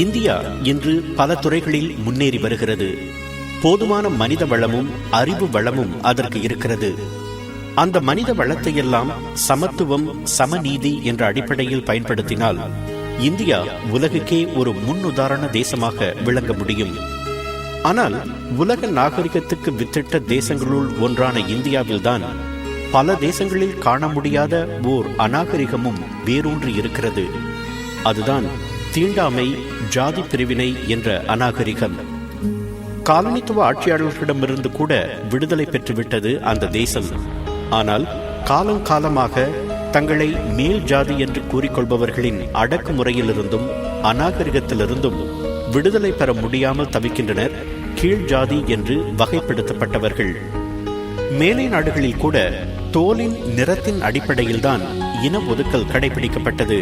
India இன்று பல துறைகளில் முன்னேறி வருகிறது. போதுமான மனித வளமும் அறிவு வளமும் அதற்கு இருக்கிறது. அந்த மனித வளத்தையெல்லாம் சமத்துவம், சமநீதி என்ற அடிப்படையில் பயன்படுத்தினால் இந்தியா உலகுக்கே ஒரு முன்னுதாரண தேசமாக விளங்க முடியும். ஆனால் உலக நாகரிகத்துக்கு வித்திட்ட தேசங்களுள் ஒன்றான இந்தியாவில்தான் பல தேசங்களில் காண முடியாத ஓர் அநாகரிகமும் வேரூன்றி இருக்கிறது. அதுதான் தீண்டாமை, ஜாதி பிரிவினை என்ற அநாகரிகம். காலனித்துவ ஆட்சியாளர்களிடமிருந்து கூட விடுதலை பெற்றுவிட்டது அந்த தேசம். ஆனால் காலங்காலமாக தங்களை மேல் ஜாதி என்று கூறிக்கொள்பவர்களின் அடக்குமுறையிலிருந்தும் அநாகரிகத்திலிருந்தும் விடுதலை பெற முடியாமல் தவிக்கின்றனர் கீழ் ஜாதி என்று வகைப்படுத்தப்பட்டவர்கள். மேலை நாடுகளில் கூட தோலின் நிறத்தின் அடிப்படையில்தான் இன ஒதுக்கல் கடைபிடிக்கப்பட்டது.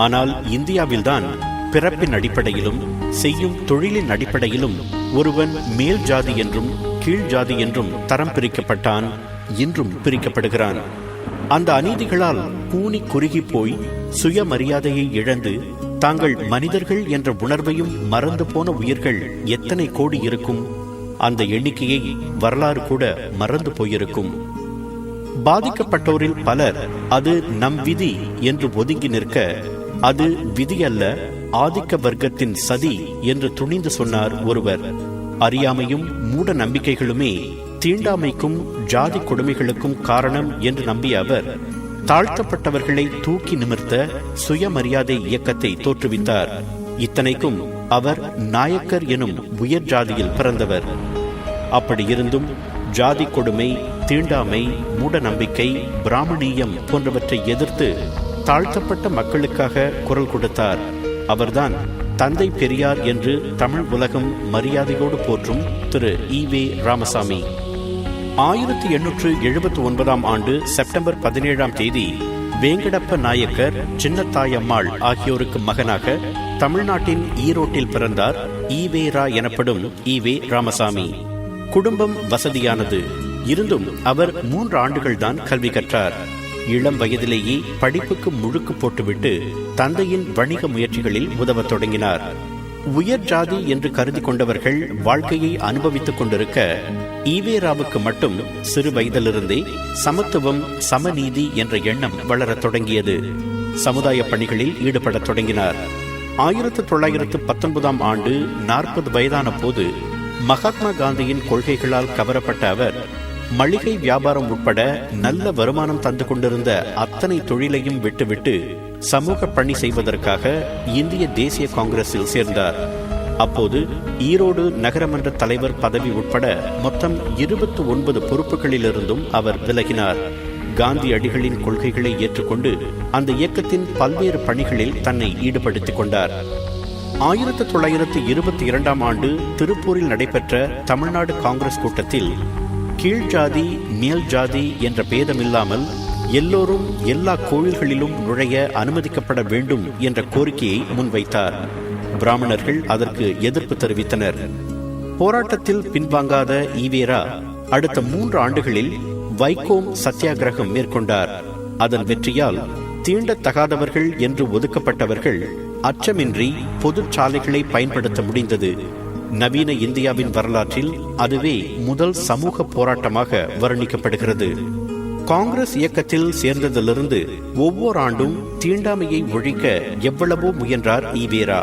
ஆனால் இந்தியாவில்தான் பிறப்பின் அடிப்படையிலும் செய்யும் தொழிலின் அடிப்படையிலும் ஒருவன் மேல் ஜாதி என்றும் கீழ் ஜாதி என்றும் தரம் பிரிக்கப்பட்டான், இன்றும் பிரிக்கப்படுகிறான். அந்த அநீதிகளால் கூனி குறுகி போய் சுயமரியாதையை இழந்து தாங்கள் மனிதர்கள் என்ற உணர்வையும் மறந்து போன உயிர்கள் எத்தனை கோடி இருக்கும்? அந்த எண்ணிக்கையை வரலாறு கூட மறந்து போயிருக்கும். பாதிக்கப்பட்டோரில் பலர் அது நம் விதி என்று ஒதுங்கி நிற்க, அது விதி அல்ல, ஆதிக்க வர்க்கத்தின் சதி என்று துணிந்து சொன்னார் ஒருவர். அறியாமையும் மூட நம்பிக்கைகளுமே தீண்டாமைக்கும் ஜாதி கொடுமைகளுக்கும் காரணம் என்று நம்பிய அவர் தாழ்த்தப்பட்டவர்களை தூக்கி நிமிர்த்த சுயமரியாதை இயக்கத்தை தோற்றுவித்தார். இத்தனைக்கும் அவர் நாயக்கர் எனும் உயர் ஜாதியில் பிறந்தவர். அப்படி இருந்தும் ஜாதி கொடுமை, தீண்டாமை, மூட நம்பிக்கை, பிராமணியம் போன்றவற்றை எதிர்த்து தாழ்த்தப்பட்ட மக்களுக்காக குரல் கொடுத்தார். அவர்தான் தந்தை பெரியார் என்று தமிழ் உலகம் மரியாதையோடு போற்றும் திரு ஈ.வே. ராமசாமி. 1879 ஆண்டு செப்டம்பர் 17 வேங்கடப்ப நாயக்கர், சின்னத்தாயம்மாள் ஆகியோருக்கு மகனாக தமிழ்நாட்டின் ஈரோட்டில் பிறந்தார் ஈ.வே.ரா எனப்படும் ஈ.வே. ராமசாமி. குடும்பம் வசதியானது. இருந்தும் அவர் 3 ஆண்டுகள் தான் கல்வி கற்றார். இளம் வயதிலேயே படிப்புக்கு முழுக்கு போட்டுவிட்டு தந்தையின் வணிக முயற்சிகளில் உதவத் தொடங்கினார். உயர் ஜாதி என்று கருதி கொண்டவர்கள் வாழ்க்கையை அனுபவித்துக் கொண்டிருக்க, ஈ.வே.ராவுக்கு மட்டும் சிறு வயதிலிருந்தே சமத்துவம், சமநீதி என்ற எண்ணம் வளரத் தொடங்கியது. சமுதாய பணிகளில் ஈடுபடத் தொடங்கினார். 1919 ஆண்டு 40 வயதான போது மகாத்மா காந்தியின் கொள்கைகளால் கவரப்பட்ட அவர் மளிகை வியாபாரம் உட்பட நல்ல வருமானம் தந்து கொண்டிருந்த அத்தனை தொழிலையும் விட்டுவிட்டு சமூக பணி செய்வதற்காக இந்திய தேசிய காங்கிரஸில் சேர்ந்தார். அப்போது ஈரோடு நகரமன்ற தலைவர் பதவி உட்பட மொத்தம் 29 பொறுப்புகளிலிருந்தும் அவர் விலகினார். காந்தியடிகளின் கொள்கைகளை ஏற்றுக்கொண்டு அந்த இயக்கத்தின் பல்வேறு பணிகளில் தன்னை ஈடுபடுத்திக் கொண்டார். 1922 ஆண்டு திருப்பூரில் நடைபெற்ற தமிழ்நாடு காங்கிரஸ் கூட்டத்தில் கீழ் ஜாதி, மேல் ஜாதி என்ற பேதமில்லாமல் எல்லோரும் எல்லா கோவில்களிலும் நுழைய அனுமதிக்கப்பட வேண்டும் என்ற கோரிக்கையை முன்வைத்தார். பிராமணர்கள் அதற்கு எதிர்ப்பு தெரிவித்தனர். போராட்டத்தில் பின்வாங்காத ஈ.வே.ரா அடுத்த 3 ஆண்டுகளில் வைக்கோம் சத்தியாகிரகம் மேற்கொண்டார். அதன் வெற்றியால் தீண்டத்தகாதவர்கள் என்று ஒதுக்கப்பட்டவர்கள் அச்சமின்றி பொது சாலைகளை பயன்படுத்த முடிந்தது. நவீன இந்தியாவின் வரலாற்றில் அதுவே முதல் சமூக போராட்டமாக வர்ணிக்கப்படுகிறது. காங்கிரஸ் இயக்கத்தில் சேர்ந்ததிலிருந்து ஒவ்வொரு ஆண்டும் தீண்டாமையை ஒழிக்க எவ்வளவோ முயன்றார் ஈ.வே.ரா.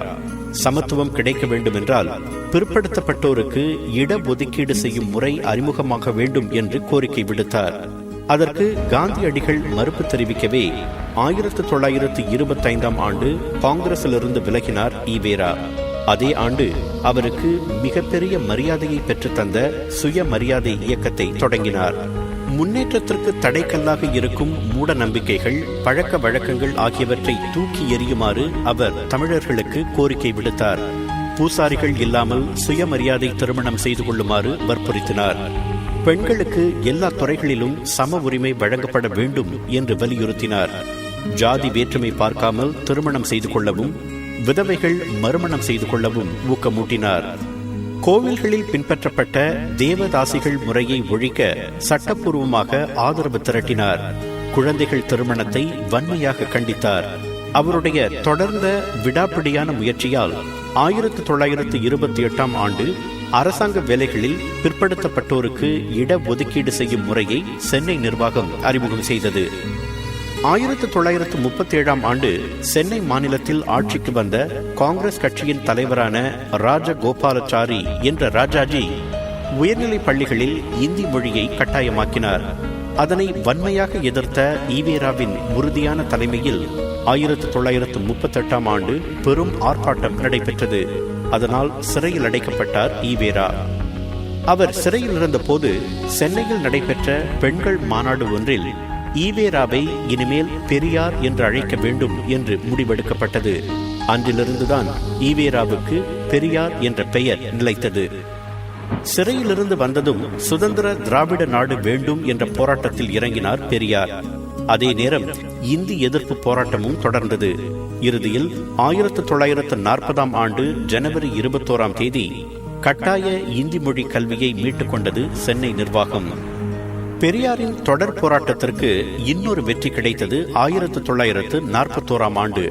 சமத்துவம் கிடைக்க வேண்டும் என்றால் பிற்படுத்தப்பட்டோருக்கு இடஒதுக்கீடு செய்யும் முறை அறிமுகமாக வேண்டும் என்று கோரிக்கை விடுத்தார். அதற்கு காந்தியடிகள் மறுப்பு தெரிவிக்கவே 1925 ஆண்டு காங்கிரசிலிருந்து விலகினார் ஈ.வே.ரா. அதே ஆண்டு அவருக்கு மிகப்பெரிய மரியாதையை பெற்றுத்தந்த சுயமரியாதை இயக்கத்தை தொடங்கினார். முன்னேற்றத்திற்கு தடைக்கல்லாக இருக்கும் மூட நம்பிக்கைகள், பழக்க வழக்கங்கள் ஆகியவற்றை தூக்கி எறியுமாறு அவர் தமிழர்களுக்கு கோரிக்கை விடுத்தார். பூசாரிகள் இல்லாமல் சுயமரியாதை திருமணம் செய்து கொள்ளுமாறு வற்புறுத்தினார். பெண்களுக்கு எல்லா துறைகளிலும் சம உரிமை வழங்கப்பட வேண்டும் என்று வலியுறுத்தினார். ஜாதி வேற்றுமை பார்க்காமல் திருமணம் செய்து கொள்ளவும், விதவைகள் மறுமணம் செய்து கொள்ளவும் ஊக்கமூட்டினார். கோவில்களில் பின்பற்றப்பட்ட தேவதாசிகள் முறையை ஒழிக்க சட்டப்பூர்வமாக ஆதரவு திரட்டினார். குழந்தைகள் திருமணத்தை வன்மையாக கண்டித்தார். அவருடைய தொடர்ந்த விடாப்பிடியான முயற்சியால் 1928ஆம் ஆண்டு அரசாங்க வேலைகளில் பிற்படுத்தப்பட்டோருக்கு இடஒதுக்கீடு செய்யும் முறையை சென்னை நிர்வாகம் அறிமுகம் செய்தது. 1937ஆம் ஆண்டு சென்னை மாநிலத்தில் ஆட்சிக்கு வந்த காங்கிரஸ் கட்சியின் தலைவரான ராஜகோபாலாச்சாரி என்ற ராஜாஜி உயர்நிலை பள்ளிகளில் இந்தி மொழியை கட்டாயமாக்கினார். அதனை வன்மையாக எதிர்த்த ஈவேராவின் உறுதியான தலைமையில் 1938ஆம் ஆண்டு பெரும் ஆர்ப்பாட்டம் நடைபெற்றது. அதனால் சிறையில் அடைக்கப்பட்டார் ஈவேரா. அவர் சிறையில் இருந்தபோது சென்னையில் நடைபெற்ற பெண்கள் மாநாடு ஒன்றில் ஈவேராவை இனிமேல் பெரியார் என்று அழைக்க வேண்டும் என்று முடிவெடுக்கப்பட்டது. அன்றிலிருந்துதான் ஈவேராவுக்கு பெரியார் என்ற பெயர் நிலைத்தது. சிறையிலிருந்து வந்ததும் சுதந்திர திராவிட நாடு வேண்டும் என்ற போராட்டத்தில் இறங்கினார் பெரியார். அதே நேரம் இந்தி எதிர்ப்பு போராட்டமும் தொடர்ந்தது. இறுதியில் 1940ஆம் ஆண்டு ஜனவரி 21ஆம் தேதி கட்டாய இந்தி மொழி கல்வியை மீட்டுக் கொண்டது சென்னை நிர்வாகம். பெரியாரின் தொடர் போராட்டத்திற்கு இன்னொரு வெற்றி கிடைத்தது 1941ஆம் ஆண்டு.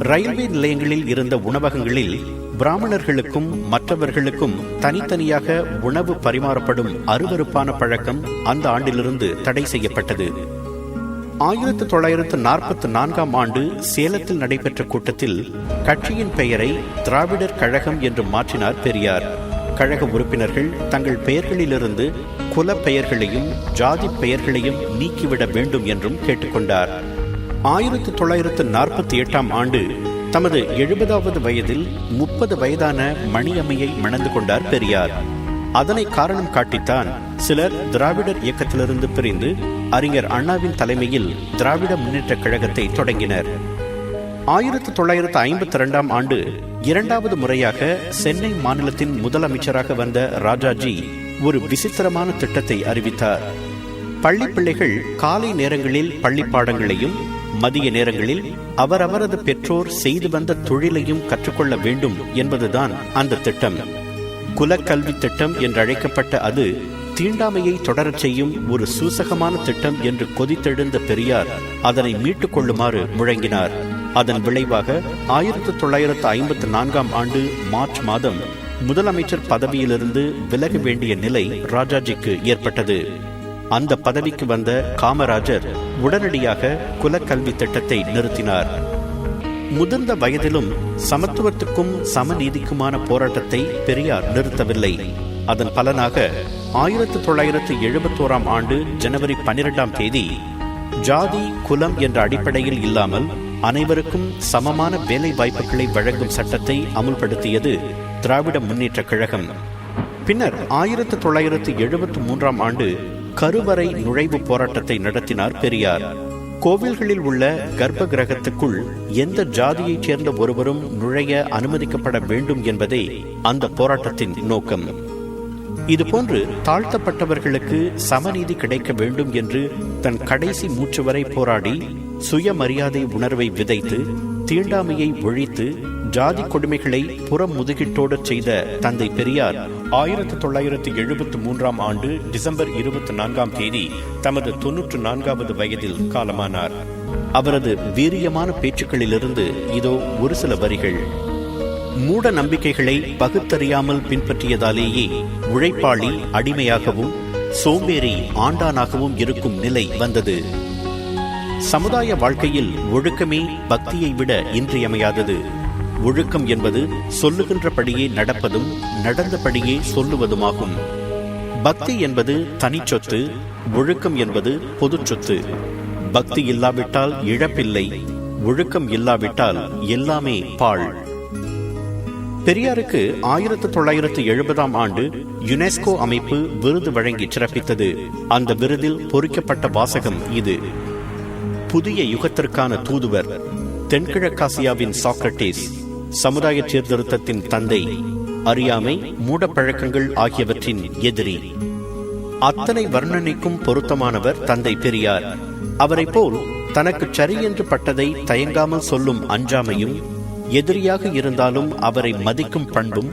ரயில்வே நிலையங்களில் இருந்த உணவகங்களில் பிராமணர்களுக்கும் மற்றவர்களுக்கும் தனித்தனியாக உணவு பரிமாறப்படும் அருவருப்பான பழக்கம் அந்த ஆண்டிலிருந்து தடை செய்யப்பட்டது. 1944ஆம் ஆண்டு சேலத்தில் நடைபெற்ற கூட்டத்தில் கட்சியின் பெயரை திராவிடர் கழகம் என்று மாற்றினார் பெரியார். கழக உறுப்பினர்கள் தங்கள் பெயர்களிலிருந்து குல பெயர்களையும் ஜாதி பெயர்களையும் நீக்கிவிட வேண்டும் என்றும் கேட்டுக்கொண்டார். 1948ஆம் ஆண்டு தமது 70வது வயதில் 30 வயதான மணியம்மையை மணந்து கொண்டார் பெரியார். அதனை காரணம் காட்டித்தான் சிலர் திராவிடர் இயக்கத்திலிருந்து பிரிந்து அறிஞர் அண்ணாவின் தலைமையில் திராவிட முன்னேற்ற கழகத்தை தொடங்கினர். 1952ஆம் ஆண்டு 2வது முறையாக சென்னை மாநிலத்தின் முதலமைச்சராக வந்த ராஜாஜி ஒரு விசித்திரமான திட்டத்தை அறிவித்தார். பள்ளி பிள்ளைகள் காலை நேரங்களில் பள்ளி பாடங்களையும் மதிய நேரங்களில் அவரவரது பெற்றோர் செய்து வந்த தொழிலையும் கற்றுக்கொள்ள வேண்டும் என்பதுதான் அந்த திட்டம். குலக்கல்வி திட்டம் என்றழைக்கப்பட்ட அது தீண்டாமையை தொடரச் செய்யும் ஒரு சூசகமான திட்டம் என்று கொதித்தெழுந்த பெரியார் அதனை மீட்டுக் கொள்ளுமாறு முழங்கினார். அதன் விளைவாக 1954ஆம் ஆண்டு மார்ச் மாதம் முதலமைச்சர் பதவியிலிருந்து விலக வேண்டிய நிலை ராஜாஜிக்கு ஏற்பட்டது. அந்த பதவிக்கு வந்த காமராஜர் உடனடியாக குலக்கல்வி திட்டத்தை நிறுத்தினார். முதிர்ந்த வயதிலும் சமத்துவத்துக்கும் சமநீதிக்குமான போராட்டத்தை பெரியார் நிறுத்தவில்லை. அதன் பலனாக 1971ஆம் ஆண்டு ஜனவரி 12ஆம் தேதி ஜாதி குலம் என்ற அடிப்படையில் இல்லாமல் அனைவருக்கும் சமமான வேலை வாய்ப்புகளை வழங்கும் சட்டத்தை அமுல்படுத்தியது திராவிட முன்னேற்ற கழகம். பின்னர் 1973ஆம் ஆண்டு கருவறை நுழைவு போராட்டத்தை நடத்தினார் பெரியார். கோவில்களில் உள்ள கர்ப்ப கிரகத்துக்குள் எந்த ஜாதியைச் சேர்ந்த ஒருவரும் நுழைய அனுமதிக்கப்பட வேண்டும் என்பதே அந்த போராட்டத்தின் நோக்கம். இதுபோன்று தாழ்த்தப்பட்டவர்களுக்கு சமநீதி கிடைக்க வேண்டும் என்று தன் கடைசி மூச்சு வரை போராடி சுயமரியாதை உணர்வை விதைத்து தீண்டாமையை ஒழித்து ஜாதி கொடுமைகளை புறம் முதுகிட்டோடு செய்த தந்தை பெரியார் 1973ஆம் ஆண்டு டிசம்பர் 24ஆம் தேதி தமது 94வது வயதில் காலமானார். அவரது வீரியமான பேச்சுக்களிலிருந்து இதோ ஒரு சில வரிகள். மூட நம்பிக்கைகளை பகுத்தறியாமல் பின்பற்றியதாலேயே உழைப்பாளி அடிமையாகவும் சோம்பேறி ஆண்டானாகவும் இருக்கும் நிலை வந்தது. சமுதாய வாழ்க்கையில் ஒழுக்கமே பக்தியை விட இன்றியமையாதது. ஒழுக்கம் என்பது சொல்லுகின்றபடியே நடப்பதும் நடந்தபடியே சொல்லுவதுமாகும். பக்தி என்பது தனிச்சொத்து, ஒழுக்கம் என்பது பொது சொத்து. பக்தி இல்லாவிட்டால் இழப்பில்லை, ஒழுக்கம் இல்லாவிட்டால் எல்லாமே பாழ். பெரியாருக்கு 1970ஆம் ஆண்டு யுனெஸ்கோ அமைப்பு விருது வழங்கி சிறப்பித்தது. அந்த விருதில் பொறிக்கப்பட்ட வாசகம் இது: புதிய யுகத்திற்கான தூதுவர், தென்கிழக்காசியாவின் சாக்ரட்டிஸ், சமுதாய சீர்திருத்தத்தின் தந்தை, அறியாமை மூடப்பழக்கங்கள் ஆகியவற்றின் எதிரி. அத்தனை வர்ணனைக்கும் பொருத்தமானவர் தந்தை பெரியார். அவரை போல் தனக்கு சரி என்று பட்டதை தயங்காமல் சொல்லும் அஞ்சாமையும், எதிரியாக இருந்தாலும் அவரை மதிக்கும் பண்பும்,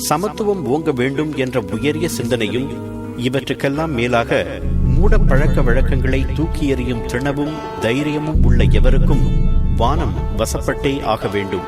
சமத்துவம் ஓங்க வேண்டும் என்ற உயரிய சிந்தனையும், இவற்றுக்கெல்லாம் மேலாக மூட பழக்க வழக்கங்களை தூக்கி எறியும் திணவும் தைரியமும் உள்ள எவருக்கும் வானம் வசப்பட்டே ஆக வேண்டும்.